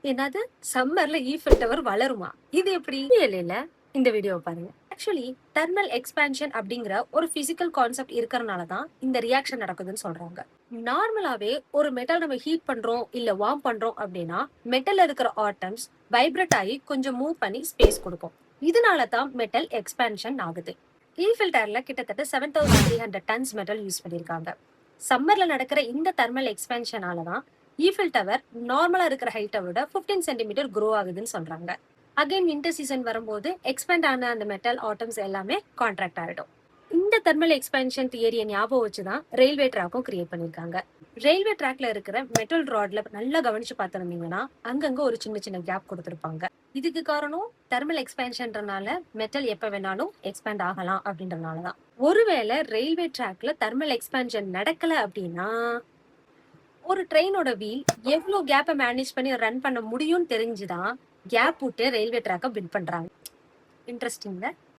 என்னது? சம்மர்ல Eiffel tower வளருமா? இது எப்படி? இல்ல இந்த வீடியோவை பாருங்க. ஆக்சுவலி தெர்மல் எக்ஸ்பான்ஷன் அப்படிங்கிற ஒரு பிசிக்கல் கான்செப்ட் இருக்கறனால தான் இந்த ரியாக்ஷன் நடக்குதுன்னு சொல்றாங்க. நார்மலாவே ஒரு மெட்டல் நம்ம ஹீட் பண்றோம் இல்ல வார்ம் பண்றோம் அப்படின்னா மெட்டல்ல இருக்கிற ஆட்டம்ஸ் வைப்ரேட் ஆகி கொஞ்சம் மூவ் பண்ணி ஸ்பேஸ் கொடுக்கும். இதனால தான் மெட்டல் எக்ஸ்பான்ஷன் ஆகுது. ஈஃபில் டவர்ல கிட்டத்தட்ட 7300 டன்ஸ் மெட்டல் யூஸ் பண்ணிருக்காங்க. சம்மர்ல நடக்கிற இந்த தெர்மல் எக்ஸ்பென்ஷனால தான் ஈஃபில் டவர் நார்மலா இருக்கிற ஹைட்டை விட 15 சென்டிமீட்டர் க்ரோ ஆகுதுன்னு சொல்றாங்க. அகைன் வின்டர் சீசன் வரும்போது எக்ஸ்பேண்ட் ஆன அந்த மெட்டல் ஆட்டம்ஸ் எல்லாமே கான்ட்ராக்ட் ஆயிடும். இந்த தெர்மல் எக்ஸ்பென்ஷன் தியரியை ஞாபகம் வச்சுதான் ரயில்வே ட்ராக்கும் கிரியேட் பண்ணிருக்காங்க. ரயில்வே ட்ராக்ல இருக்கிற மெட்டல் ராட்ல நல்லா கவனிச்சு பார்த்திருந்தீங்கன்னா அங்கங்க ஒரு சின்ன சின்ன கேப் கொடுத்திருப்பாங்க. இதுக்கு காரணம் தெர்மல் எக்ஸ்பென்ஷன்றனால மெட்டல் எப்ப வேணாலும் எக்ஸ்பேண்ட் ஆகலாம் அப்படின்றனாலதான். ஒருவேளை ரயில்வே ட்ராக்ல தெர்மல் எக்ஸ்பென்ஷன் நடக்கல அப்படின்னா ஒரு ட்ரெயினோட வீல் எவ்வளவு கேப்பை மேனேஜ் பண்ணி ரன் பண்ண முடியும்னு தெரிஞ்சுதான் கேப் விட்டு ரயில்வே ட்ராக்கை பில்ட் பண்றாங்க. இன்ட்ரெஸ்டிங்ல